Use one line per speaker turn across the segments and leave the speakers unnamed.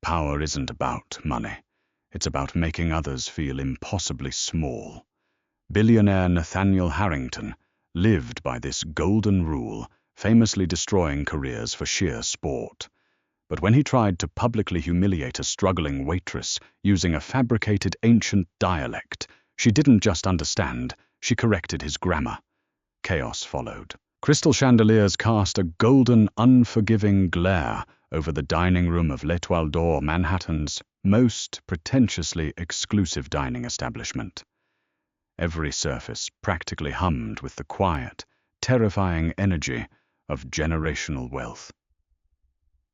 power isn't about money. It's about making others feel impossibly small. Billionaire Nathaniel Harrington lived by this golden rule, famously destroying careers for sheer sport. But when he tried to publicly humiliate a struggling waitress using a fabricated ancient dialect, she didn't just understand, she corrected his grammar. Chaos followed. Crystal chandeliers cast a golden, unforgiving glare over the dining room of L'Étoile d'Or, Manhattan's most pretentiously exclusive dining establishment. Every surface practically hummed with the quiet, terrifying energy of generational wealth.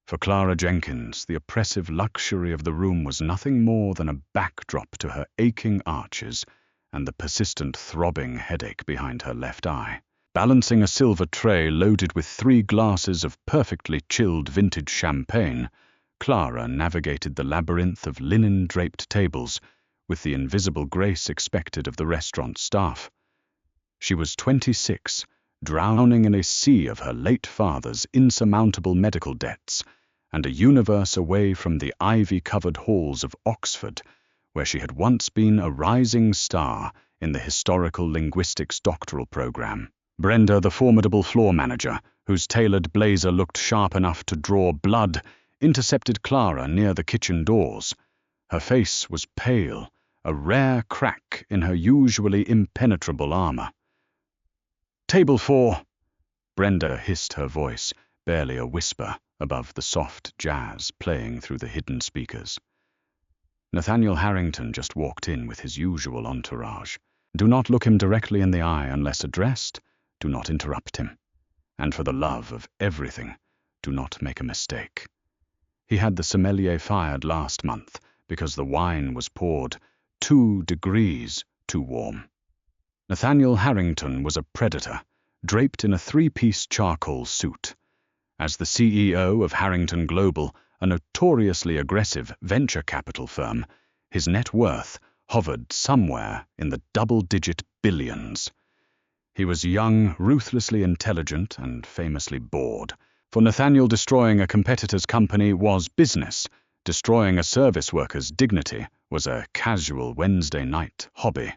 For Clara Jenkins, the oppressive luxury of the room was nothing more than a backdrop to her aching arches and the persistent throbbing headache behind her left eye. Balancing a silver tray loaded with 3 glasses of perfectly chilled vintage champagne, Clara navigated the labyrinth of linen-draped tables with the invisible grace expected of the restaurant staff. She was 26, drowning in a sea of her late father's insurmountable medical debts, and a universe away from the ivy-covered halls of Oxford, where she had once been a rising star in the historical linguistics doctoral program. Brenda, the formidable floor manager, whose tailored blazer looked sharp enough to draw blood, intercepted Clara near the kitchen doors. Her face was pale, a rare crack in her usually impenetrable armor. "Table 4, Brenda hissed, her voice barely a whisper above the soft jazz playing through the hidden speakers. Nathaniel Harrington just walked in with his usual entourage. Do not look him directly in the eye unless addressed. Do not interrupt him. And for the love of everything, do not make a mistake. He had the sommelier fired last month because the wine was poured 2 degrees too warm. Nathaniel Harrington was a predator, draped in a 3-piece charcoal suit. As the CEO of Harrington Global, a notoriously aggressive venture capital firm, his net worth hovered somewhere in the double-digit billions. He was young, ruthlessly intelligent, and famously bored. For Nathaniel, destroying a competitor's company was business. Destroying a service worker's dignity was a casual Wednesday night hobby.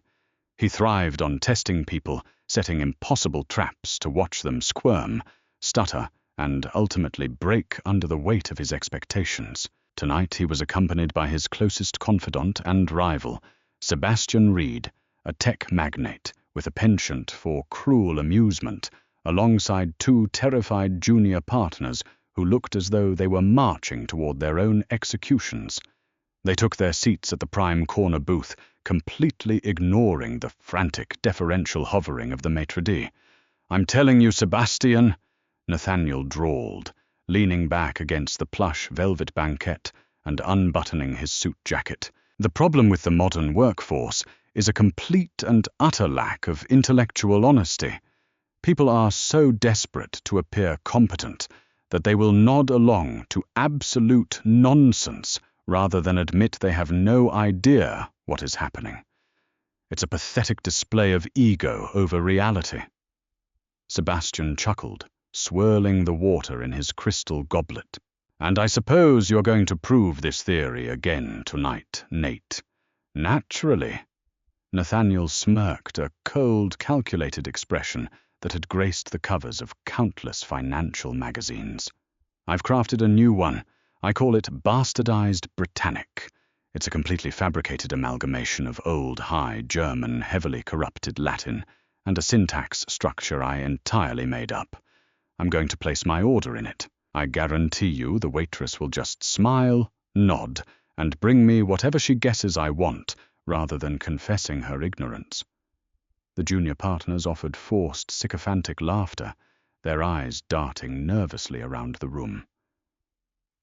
He thrived on testing people, setting impossible traps to watch them squirm, stutter, and ultimately break under the weight of his expectations. Tonight he was accompanied by his closest confidant and rival, Sebastian Reed, a tech magnate with a penchant for cruel amusement, alongside 2 terrified junior partners who looked as though they were marching toward their own executions. They took their seats at the prime corner booth, completely ignoring the frantic, deferential hovering of the maitre d'. "I'm telling you, Sebastian," Nathaniel drawled, leaning back against the plush velvet banquette and unbuttoning his suit jacket. "The problem with the modern workforce is a complete and utter lack of intellectual honesty. People are so desperate to appear competent that they will nod along to absolute nonsense rather than admit they have no idea what is happening. It's a pathetic display of ego over reality." Sebastian chuckled, swirling the water in his crystal goblet. "And I suppose you're going to prove this theory again tonight, Nate." "Naturally." Nathaniel smirked, a cold, calculated expression that had graced the covers of countless financial magazines. "I've crafted a new one. I call it Bastardized Britannic. It's a completely fabricated amalgamation of old High German, heavily corrupted Latin, and a syntax structure I entirely made up. I'm going to place my order in it. I guarantee you the waitress will just smile, nod, and bring me whatever she guesses I want, rather than confessing her ignorance." The junior partners offered forced, sycophantic laughter, their eyes darting nervously around the room.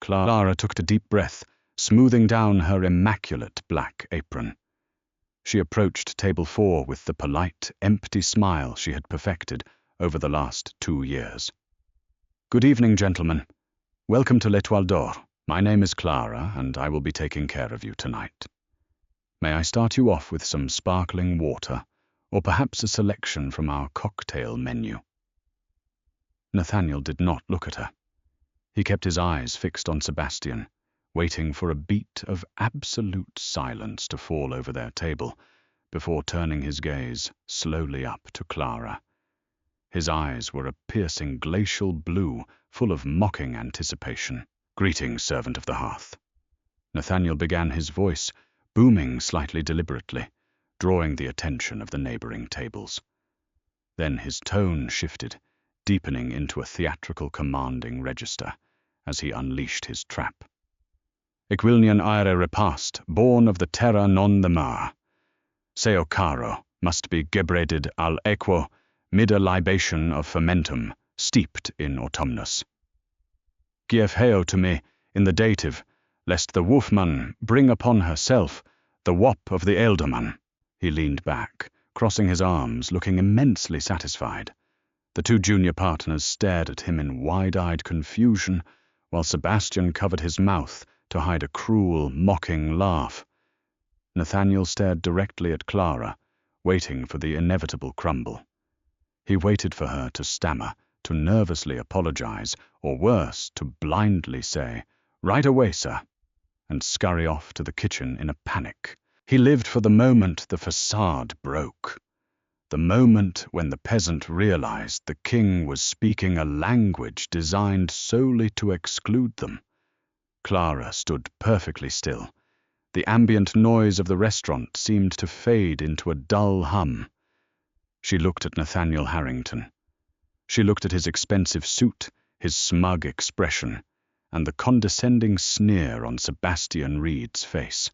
Clara took a deep breath, smoothing down her immaculate black apron. She approached table 4 with the polite, empty smile she had perfected over the last 2 years. "Good evening, gentlemen. Welcome to L'Étoile d'Or. My name is Clara, and I will be taking care of you tonight. May I start you off with some sparkling water, or perhaps a selection from our cocktail menu?" Nathaniel did not look at her. He kept his eyes fixed on Sebastian, waiting for a beat of absolute silence to fall over their table before turning his gaze slowly up to Clara. His eyes were a piercing glacial blue, full of mocking anticipation. "Greetings, servant of the hearth." Nathaniel began, his voice booming slightly deliberately, drawing the attention of the neighboring tables. Then his tone shifted, deepening into a theatrical commanding register as he unleashed his trap. "Equilnian aere repast, born of the terra non the mar. Seo caro must be gebreded al equo mid a libation of fermentum, steeped in autumnus. Give heo to me in the dative, lest the wolfman bring upon herself the wop of the ealdorman." He leaned back, crossing his arms, looking immensely satisfied. The two junior partners stared at him in wide-eyed confusion, while Sebastian covered his mouth to hide a cruel, mocking laugh. Nathaniel stared directly at Clara, waiting for the inevitable crumble. He waited for her to stammer, to nervously apologize, or worse, to blindly say, "Right away, sir," and scurry off to the kitchen in a panic. He lived for the moment the facade broke, the moment when the peasant realized the king was speaking a language designed solely to exclude them. Clara stood perfectly still. The ambient noise of the restaurant seemed to fade into a dull hum. She looked at Nathaniel Harrington. She looked at his expensive suit, his smug expression, and the condescending sneer on Sebastian Reed's face.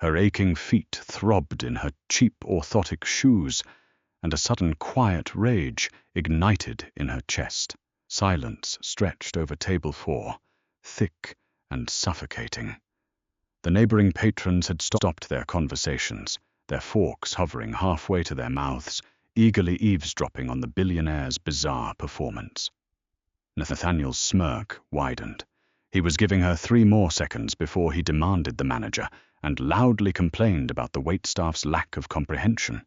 Her aching feet throbbed in her cheap orthotic shoes, and a sudden quiet rage ignited in her chest. Silence stretched over table 4, thick and suffocating. The neighboring patrons had stopped their conversations, their forks hovering halfway to their mouths, eagerly eavesdropping on the billionaire's bizarre performance. Nathaniel's smirk widened. He was giving her 3 more seconds before he demanded the manager and loudly complained about the waitstaff's lack of comprehension.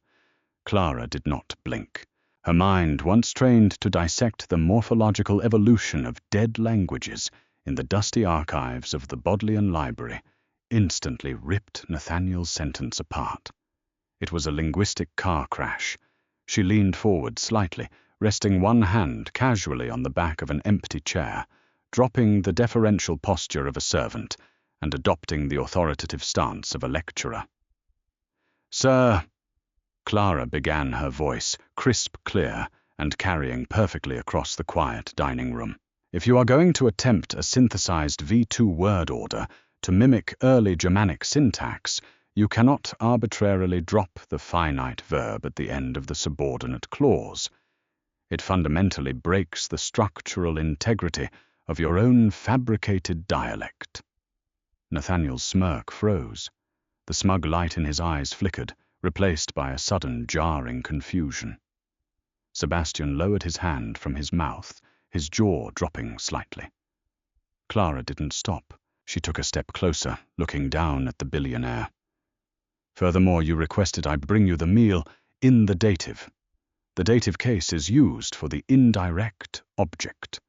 Clara did not blink. Her mind, once trained to dissect the morphological evolution of dead languages in the dusty archives of the Bodleian Library, instantly ripped Nathaniel's sentence apart. It was a linguistic car crash. She leaned forward slightly, resting one hand casually on the back of an empty chair, dropping the deferential posture of a servant and adopting the authoritative stance of a lecturer. "Sir," Clara began, her voice crisp, clear, and carrying perfectly across the quiet dining room, "if you are going to attempt a synthesized V2 word order to mimic early Germanic syntax, you cannot arbitrarily drop the finite verb at the end of the subordinate clause. It fundamentally breaks the structural integrity of your own fabricated dialect." Nathaniel's smirk froze. The smug light in his eyes flickered, replaced by a sudden jarring confusion. Sebastian lowered his hand from his mouth, his jaw dropping slightly. Clara didn't stop. She took a step closer, looking down at the billionaire. "Furthermore, you requested I bring you the meal in the dative. The dative case is used for the indirect object.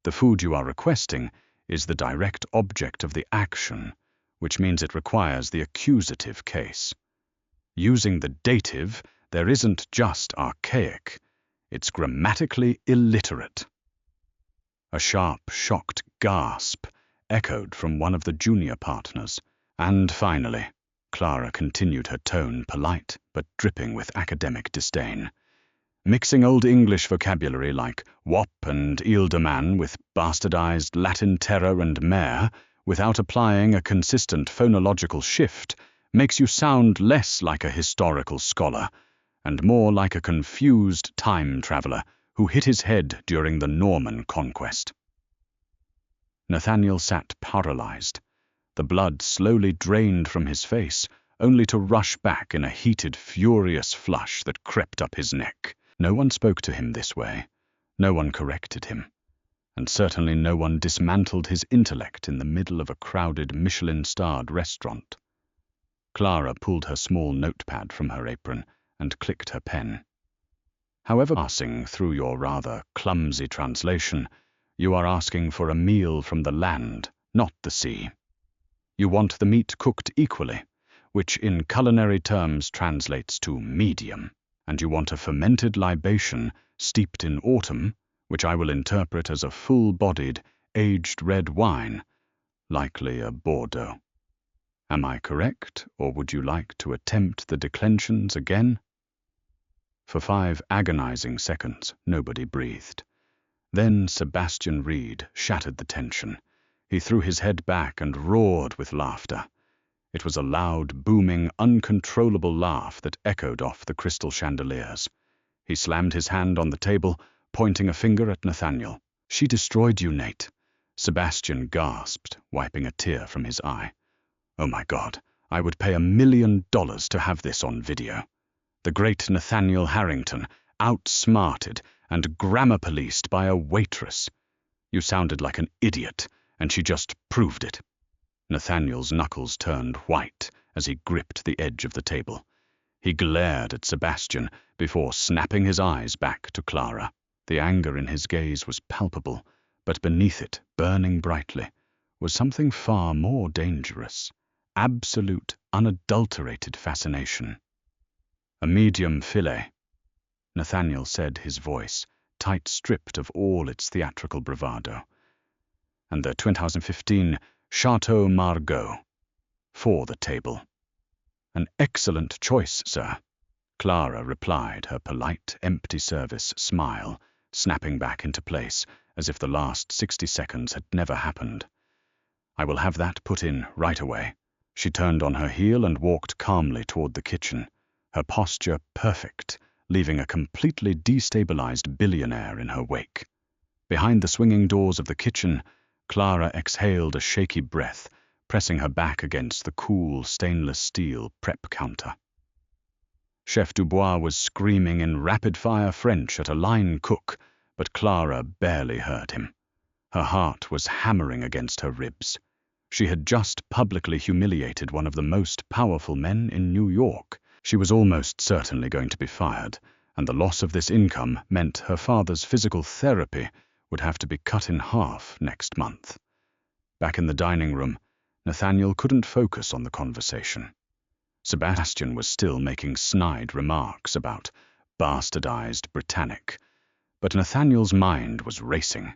The food you are requesting is the direct object of the action, which means it requires the accusative case. Using the dative, there isn't just archaic, it's grammatically illiterate." A sharp, shocked gasp echoed from one of the junior partners. "And finally," Clara continued, her tone polite but dripping with academic disdain, "mixing Old English vocabulary like wop and ealdorman with bastardized Latin terror and mare without applying a consistent phonological shift makes you sound less like a historical scholar and more like a confused time traveler who hit his head during the Norman conquest." Nathaniel sat paralyzed. The blood slowly drained from his face, only to rush back in a heated, furious flush that crept up his neck. No one spoke to him this way. No one corrected him. And certainly no one dismantled his intellect in the middle of a crowded Michelin-starred restaurant. Clara pulled her small notepad from her apron and clicked her pen. "However, passing through your rather clumsy translation, you are asking for a meal from the land, not the sea." You want the meat cooked equally, which in culinary terms translates to medium, and you want a fermented libation steeped in autumn, which I will interpret as a full-bodied, aged red wine, likely a Bordeaux. Am I correct, or would you like to attempt the declensions again?" For 5 agonizing seconds, nobody breathed. Then Sebastian Reed shattered the tension. He threw his head back and roared with laughter. It was a loud, booming, uncontrollable laugh that echoed off the crystal chandeliers. He slammed his hand on the table, pointing a finger at Nathaniel. "She destroyed you, Nate," Sebastian gasped, wiping a tear from his eye. "Oh my God, I would pay $1 million to have this on video. The great Nathaniel Harrington, outsmarted and grammar-policed by a waitress. You sounded like an idiot, and she just proved it." Nathaniel's knuckles turned white as he gripped the edge of the table. He glared at Sebastian before snapping his eyes back to Clara. The anger in his gaze was palpable, but beneath it, burning brightly, was something far more dangerous. Absolute, unadulterated fascination. "A medium filet," Nathaniel said, his voice tight-stripped of all its theatrical bravado. "And the 2015 Chateau Margaux for the table." "An excellent choice, sir," Clara replied, her polite, empty service smile snapping back into place as if the last 60 seconds had never happened. "I will have that put in right away." She turned on her heel and walked calmly toward the kitchen, her posture perfect, leaving a completely destabilized billionaire in her wake. Behind the swinging doors of the kitchen, Clara exhaled a shaky breath, pressing her back against the cool stainless steel prep counter. Chef Dubois was screaming in rapid-fire French at a line cook, but Clara barely heard him. Her heart was hammering against her ribs. She had just publicly humiliated one of the most powerful men in New York. She was almost certainly going to be fired, and the loss of this income meant her father's physical therapy would have to be cut in half next month. Back in the dining room, Nathaniel couldn't focus on the conversation. Sebastian was still making snide remarks about bastardized Britannic, but Nathaniel's mind was racing.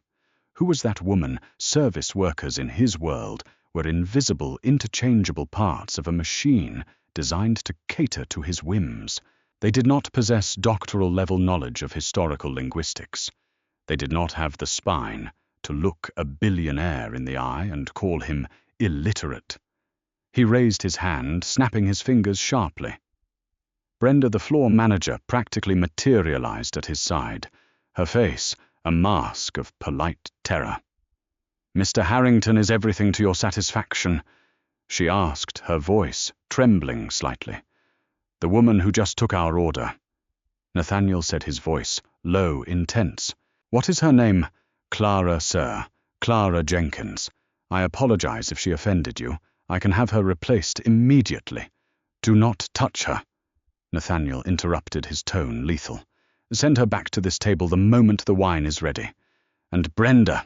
Who was that woman? Service workers in his world were invisible, interchangeable parts of a machine designed to cater to his whims. They did not possess doctoral-level knowledge of historical linguistics. They did not have the spine to look a billionaire in the eye and call him illiterate. He raised his hand, snapping his fingers sharply. Brenda, the floor manager, practically materialized at his side, her face a mask of polite terror. "Mr. Harrington is everything to your satisfaction?" she asked, her voice trembling slightly. "The woman who just took our order." Nathaniel said, his voice low, intense. "What is her name?" "Clara, sir. Clara Jenkins. I apologize if she offended you. I can have her replaced immediately." "Do not touch her," Nathaniel interrupted, his tone lethal. "Send her back to this table the moment the wine is ready. And Brenda—"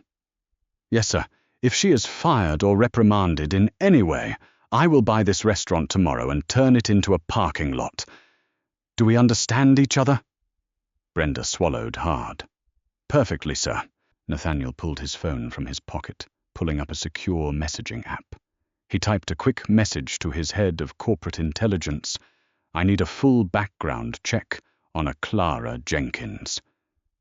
"Yes, sir. If she is fired or reprimanded in any way, I will buy this restaurant tomorrow and turn it into a parking lot. Do we understand each other?" Brenda swallowed hard. "Perfectly, sir." Nathaniel pulled his phone from his pocket, pulling up a secure messaging app. He typed a quick message to his head of corporate intelligence. "I need a full background check on a Clara Jenkins.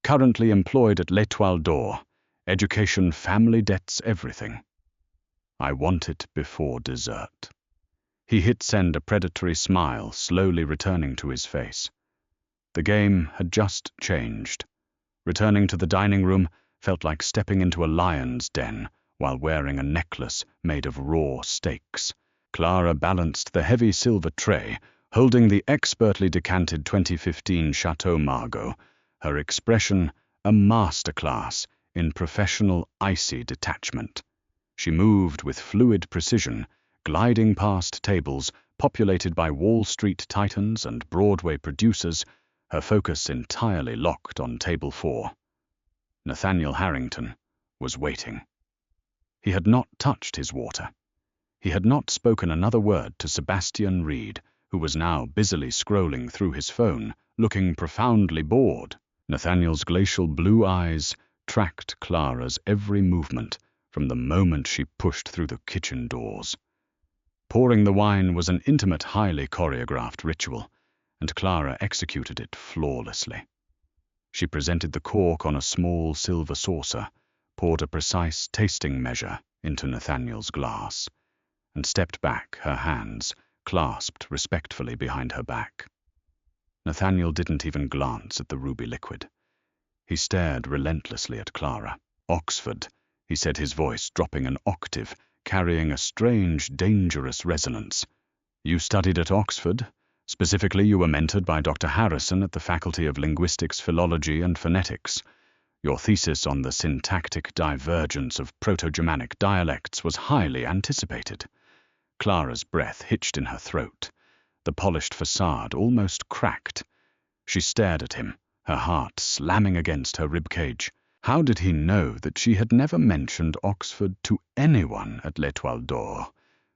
Currently employed at L'Étoile d'Or. Education, family debts, everything. I want it before dessert." He hit send, a predatory smile slowly returning to his face. The game had just changed. Returning to the dining room felt like stepping into a lion's den while wearing a necklace made of raw steaks. Clara balanced the heavy silver tray, holding the expertly decanted 2015 Chateau Margaux, her expression a masterclass in professional icy detachment. She moved with fluid precision, gliding past tables populated by Wall Street titans and Broadway producers, her focus entirely locked on table 4. Nathaniel Harrington was waiting. He had not touched his water. He had not spoken another word to Sebastian Reed, who was now busily scrolling through his phone, looking profoundly bored. Nathaniel's glacial blue eyes tracked Clara's every movement from the moment she pushed through the kitchen doors. Pouring the wine was an intimate, highly choreographed ritual, and Clara executed it flawlessly. She presented the cork on a small silver saucer, poured a precise tasting measure into Nathaniel's glass, and stepped back, her hands clasped respectfully behind her back. Nathaniel didn't even glance at the ruby liquid. He stared relentlessly at Clara. "Oxford," he said, his voice dropping an octave, carrying a strange, dangerous resonance. "You studied at Oxford? Specifically, you were mentored by Dr. Harrison at the Faculty of Linguistics, Philology, and Phonetics. Your thesis on the syntactic divergence of Proto-Germanic dialects was highly anticipated." Clara's breath hitched in her throat. The polished facade almost cracked. She stared at him, her heart slamming against her ribcage. How did he know that she had never mentioned Oxford to anyone at L'Etoile d'Or?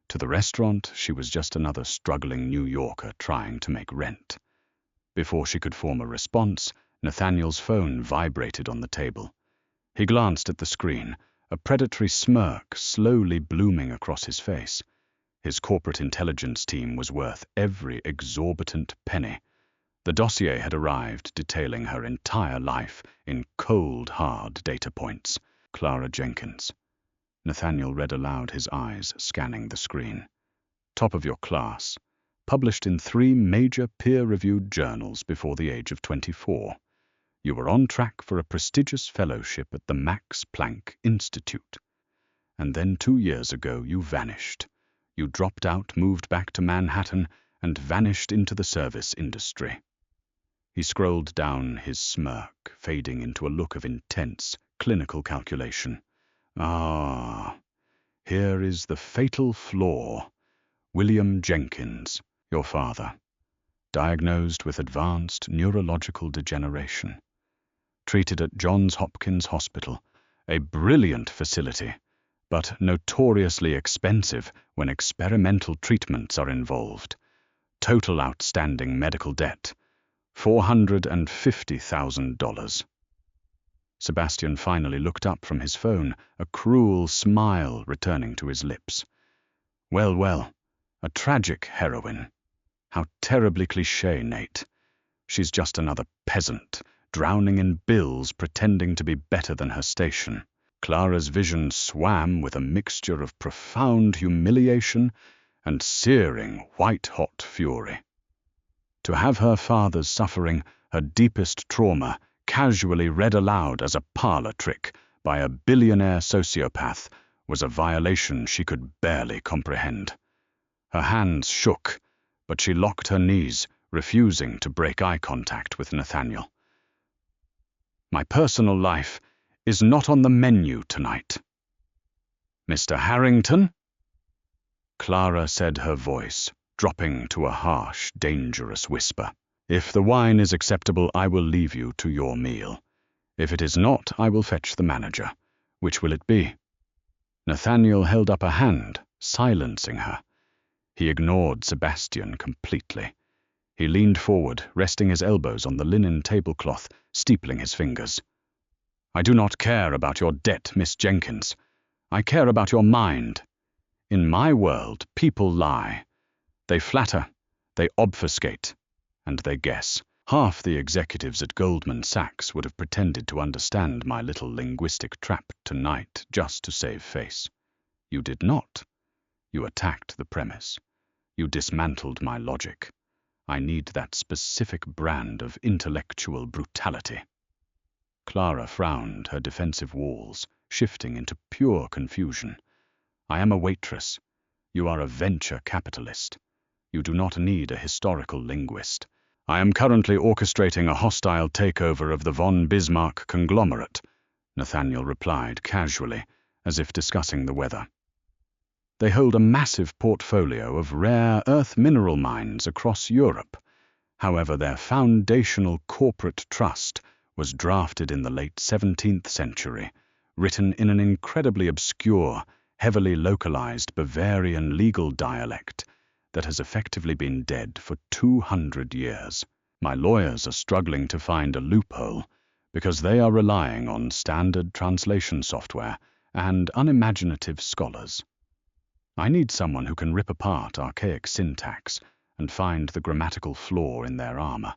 To the restaurant, she was just another struggling New Yorker trying to make rent. Before she could form a response, Nathaniel's phone vibrated on the table. He glanced at the screen, a predatory smirk slowly blooming across his face. His corporate intelligence team was worth every exorbitant penny. The dossier had arrived, detailing her entire life in cold, hard data points. Clara Jenkins. Nathaniel read aloud, his eyes scanning the screen. Top of your class. Published in 3 major peer-reviewed journals before the age of 24. You were on track for a prestigious fellowship at the Max Planck Institute. And then 2 years ago you vanished. You dropped out, moved back to Manhattan, and vanished into the service industry. He scrolled down, his smirk fading into a look of intense, clinical calculation. Ah, here is the fatal flaw. William Jenkins, your father, diagnosed with advanced neurological degeneration. Treated at Johns Hopkins Hospital, a brilliant facility, but notoriously expensive when experimental treatments are involved. Total outstanding medical debt, $450,000. Sebastian finally looked up from his phone, a cruel smile returning to his lips. Well, a tragic heroine. How terribly cliché, Nate. She's just another peasant, drowning in bills, pretending to be better than her station. Clara's vision swam with a mixture of profound humiliation and searing, white-hot fury. To have her father's suffering, her deepest trauma, casually read aloud as a parlor trick by a billionaire sociopath was a violation she could barely comprehend. Her hands shook, but she locked her knees, refusing to break eye contact with Nathaniel. My personal life is not on the menu tonight. Mr. Harrington? Clara said, her voice dropping to a harsh, dangerous whisper. If the wine is acceptable, I will leave you to your meal. If it is not, I will fetch the manager. Which will it be? Nathaniel held up a hand, silencing her. He ignored Sebastian completely. He leaned forward, resting his elbows on the linen tablecloth, steepling his fingers. I do not care about your debt, Miss Jenkins. I care about your mind. In my world, people lie. They flatter, they obfuscate, and they guess. Half the executives at Goldman Sachs would have pretended to understand my little linguistic trap tonight just to save face. You did not. You attacked the premise. You dismantled my logic. I need that specific brand of intellectual brutality. Clara frowned, her defensive walls shifting into pure confusion. I am a waitress. You are a venture capitalist. You do not need a historical linguist. I am currently orchestrating a hostile takeover of the von Bismarck conglomerate, Nathaniel replied casually, as if discussing the weather. They hold a massive portfolio of rare earth mineral mines across Europe. However, their foundational corporate trust was drafted in the late 17th century, written in an incredibly obscure heavily localized Bavarian legal dialect that has effectively been dead for 200 years. My lawyers are struggling to find a loophole because they are relying on standard translation software and unimaginative scholars. I need someone who can rip apart archaic syntax and find the grammatical flaw in their armor.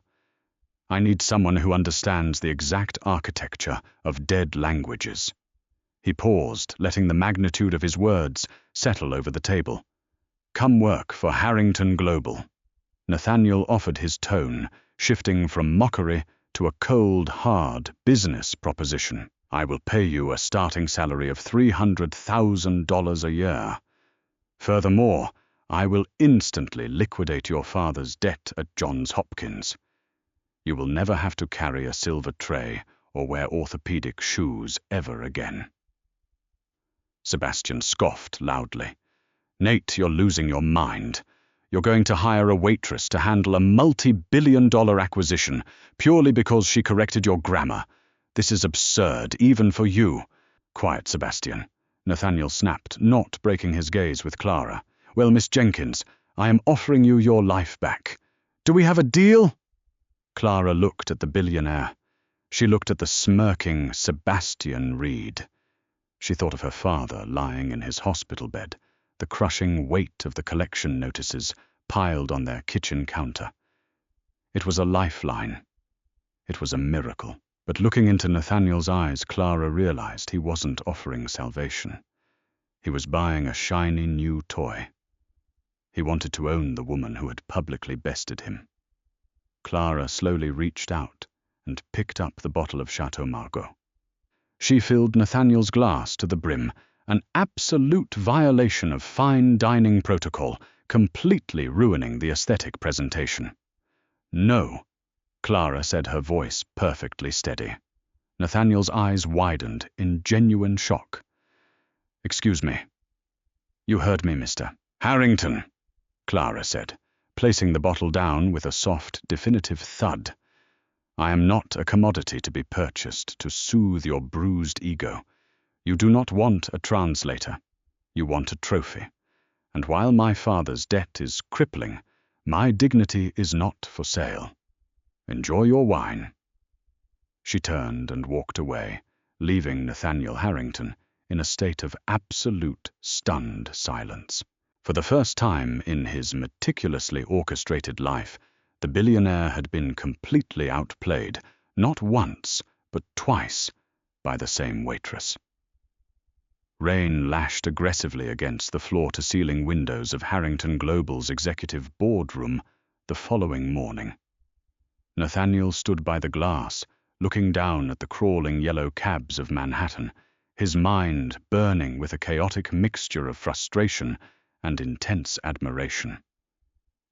I need someone who understands the exact architecture of dead languages. He paused, letting the magnitude of his words settle over the table. Come work for Harrington Global. Nathaniel offered his tone, shifting from mockery to a cold, hard business proposition. I will pay you a starting salary of $300,000 a year. Furthermore, I will instantly liquidate your father's debt at Johns Hopkins. You will never have to carry a silver tray or wear orthopedic shoes ever again. Sebastian scoffed loudly. Nate, you're losing your mind. You're going to hire a waitress to handle a multi-billion-dollar acquisition purely because she corrected your grammar. This is absurd, even for you. Quiet, Sebastian. Nathaniel snapped, not breaking his gaze with Clara. Well, Miss Jenkins, I am offering you your life back. Do we have a deal? Clara looked at the billionaire. She looked at the smirking Sebastian Reed. She thought of her father lying in his hospital bed, the crushing weight of the collection notices piled on their kitchen counter. It was a lifeline. It was a miracle. But looking into Nathaniel's eyes, Clara realized he wasn't offering salvation. He was buying a shiny new toy. He wanted to own the woman who had publicly bested him. Clara slowly reached out and picked up the bottle of Chateau Margaux. She filled Nathaniel's glass to the brim, an absolute violation of fine dining protocol, completely ruining the aesthetic presentation. No, Clara said, her voice perfectly steady. Nathaniel's eyes widened in genuine shock. Excuse me. You heard me, Mr. Harrington, Clara said, placing the bottle down with a soft, definitive thud. I am not a commodity to be purchased to soothe your bruised ego. You do not want a translator. You want a trophy. And while my father's debt is crippling, my dignity is not for sale. Enjoy your wine. She turned and walked away, leaving Nathaniel Harrington in a state of absolute stunned silence. For the first time in his meticulously orchestrated life, the billionaire had been completely outplayed, not once, but twice, by the same waitress. Rain lashed aggressively against the floor-to-ceiling windows of Harrington Global's executive boardroom the following morning. Nathaniel stood by the glass, looking down at the crawling yellow cabs of Manhattan, his mind burning with a chaotic mixture of frustration and intense admiration.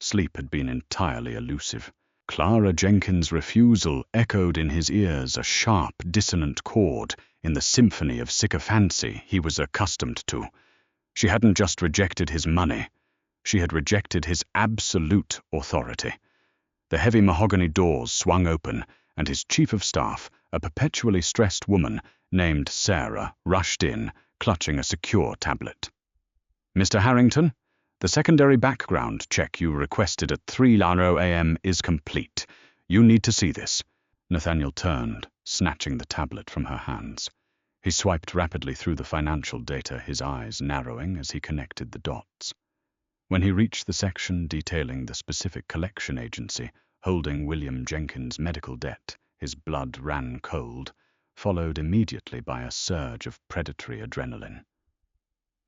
Sleep had been entirely elusive. Clara Jenkins' refusal echoed in his ears a sharp, dissonant chord in the symphony of sycophancy he was accustomed to. She hadn't just rejected his money. She had rejected his absolute authority. The heavy mahogany doors swung open, and his chief of staff, a perpetually stressed woman named Sarah, rushed in, clutching a secure tablet. Mr. Harrington, the secondary background check you requested at 3:00 a.m. is complete. You need to see this. Nathaniel turned, snatching the tablet from her hands. He swiped rapidly through the financial data, his eyes narrowing as he connected the dots. When he reached the section detailing the specific collection agency holding William Jenkins' medical debt, his blood ran cold, followed immediately by a surge of predatory adrenaline.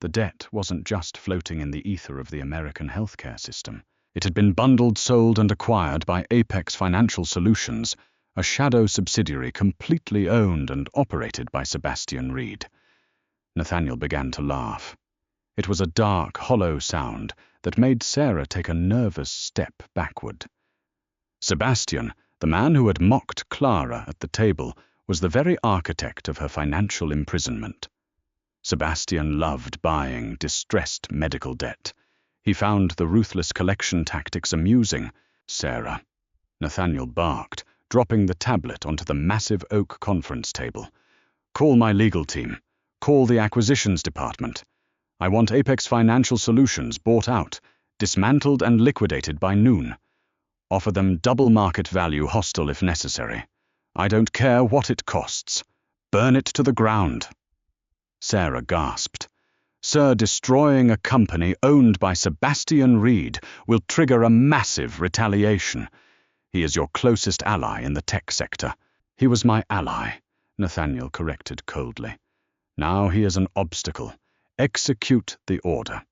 The debt wasn't just floating in the ether of the American healthcare system. It had been bundled, sold, and acquired by Apex Financial Solutions, a shadow subsidiary completely owned and operated by Sebastian Reed. Nathaniel began to laugh. It was a dark, hollow sound that made Sarah take a nervous step backward. Sebastian, the man who had mocked Clara at the table, was the very architect of her financial imprisonment. Sebastian loved buying distressed medical debt. He found the ruthless collection tactics amusing. Sarah. Nathaniel barked, dropping the tablet onto the massive oak conference table. Call my legal team. Call the acquisitions department. I want Apex Financial Solutions bought out, dismantled and liquidated by noon. Offer them double market value hostile if necessary. I don't care what it costs. Burn it to the ground." Sarah gasped. "Sir, destroying a company owned by Sebastian Reed will trigger a massive retaliation. He is your closest ally in the tech sector." "He was my ally," Nathaniel corrected coldly. "Now he is an obstacle. Execute the order."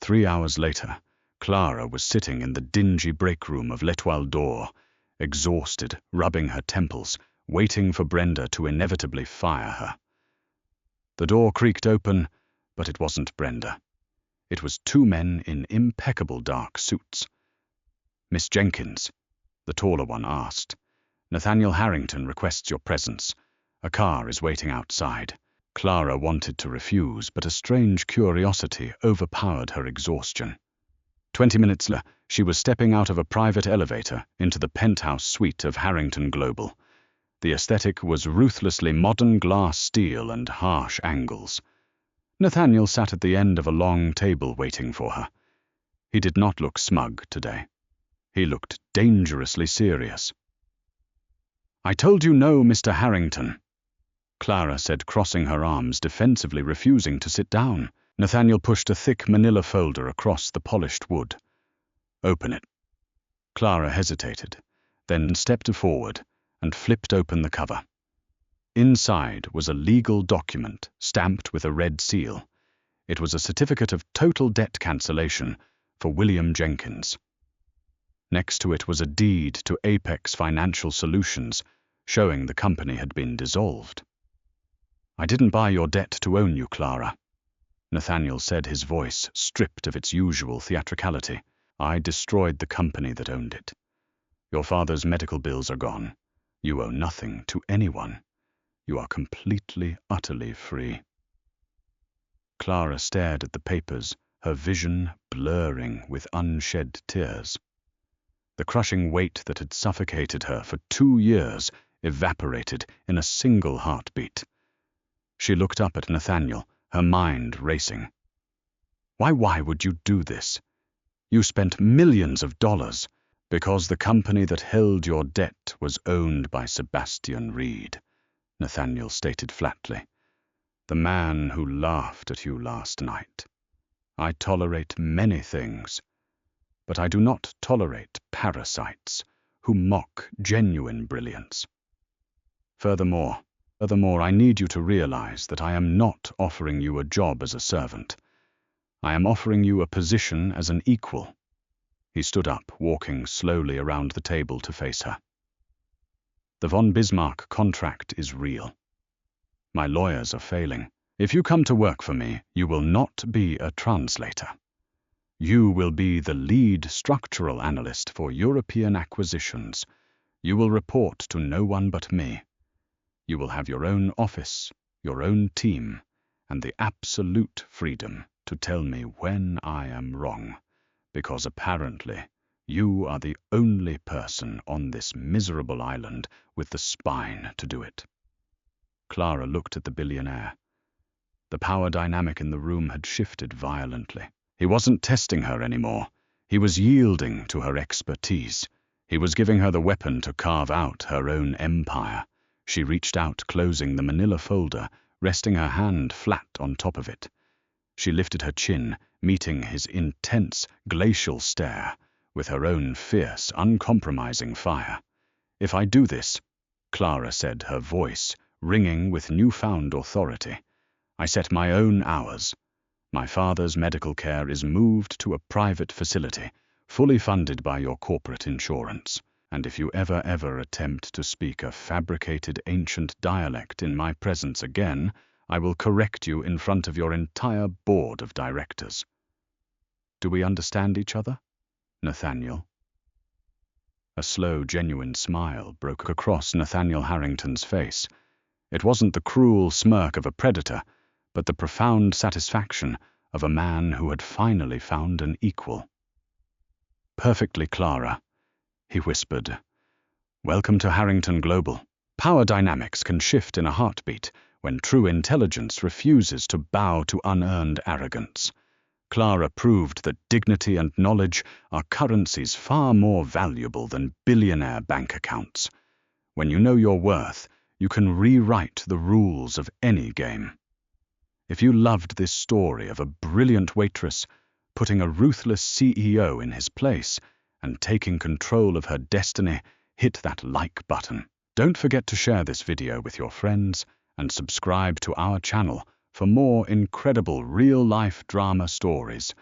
3 hours later, Clara was sitting in the dingy break room of L'Etoile d'Or, exhausted, rubbing her temples, waiting for Brenda to inevitably fire her. The door creaked open, but it wasn't Brenda. It was 2 men in impeccable dark suits. "Miss Jenkins," the taller one asked. "Nathaniel Harrington requests your presence. A car is waiting outside." Clara wanted to refuse, but a strange curiosity overpowered her exhaustion. 20 minutes later, she was stepping out of a private elevator into the penthouse suite of Harrington Global. The aesthetic was ruthlessly modern glass steel and harsh angles. Nathaniel sat at the end of a long table waiting for her. He did not look smug today. He looked dangerously serious. "I told you no, Mr. Harrington," Clara said, crossing her arms, defensively refusing to sit down. Nathaniel pushed a thick manila folder across the polished wood. "Open it." Clara hesitated, then stepped forward and flipped open the cover. Inside was a legal document stamped with a red seal. It was a certificate of total debt cancellation for William Jenkins. Next to it was a deed to Apex Financial Solutions, showing the company had been dissolved. "I didn't buy your debt to own you, Clara," Nathaniel said, his voice stripped of its usual theatricality. "I destroyed the company that owned it. Your father's medical bills are gone. You owe nothing to anyone. You are completely, utterly free." Clara stared at the papers, her vision blurring with unshed tears. The crushing weight that had suffocated her for 2 years evaporated in a single heartbeat. She looked up at Nathaniel, her mind racing. Why would you do this? You spent millions of dollars because the company that held your debt was owned by Sebastian Reed, Nathaniel stated flatly. "The man who laughed at you last night. I tolerate many things, but I do not tolerate parasites who mock genuine brilliance. Furthermore, I need you to realize that I am not offering you a job as a servant. I am offering you a position as an equal." He stood up, walking slowly around the table to face her. "The von Bismarck contract is real. My lawyers are failing. If you come to work for me, you will not be a translator. You will be the lead structural analyst for European acquisitions. You will report to no one but me. You will have your own office, your own team, and the absolute freedom to tell me when I am wrong, because apparently you are the only person on this miserable island with the spine to do it." Clara looked at the billionaire. The power dynamic in the room had shifted violently. He wasn't testing her anymore. He was yielding to her expertise. He was giving her the weapon to carve out her own empire. She reached out, closing the manila folder, resting her hand flat on top of it. She lifted her chin, meeting his intense, glacial stare with her own fierce, uncompromising fire. "If I do this," Clara said, her voice ringing with newfound authority, "I set my own hours. My father's medical care is moved to a private facility, fully funded by your corporate insurance. And if you ever attempt to speak a fabricated ancient dialect in my presence again, I will correct you in front of your entire board of directors. Do we understand each other, Nathaniel?" A slow, genuine smile broke across Nathaniel Harrington's face. It wasn't the cruel smirk of a predator, but the profound satisfaction of a man who had finally found an equal. "Perfectly, Clara," he whispered. "Welcome to Harrington Global. Power dynamics can shift in a heartbeat when true intelligence refuses to bow to unearned arrogance. Clara proved that dignity and knowledge are currencies far more valuable than billionaire bank accounts. When you know your worth, you can rewrite the rules of any game. If you loved this story of a brilliant waitress putting a ruthless CEO in his place and taking control of her destiny, hit that like button. Don't forget to share this video with your friends and subscribe to our channel for more incredible real-life drama stories.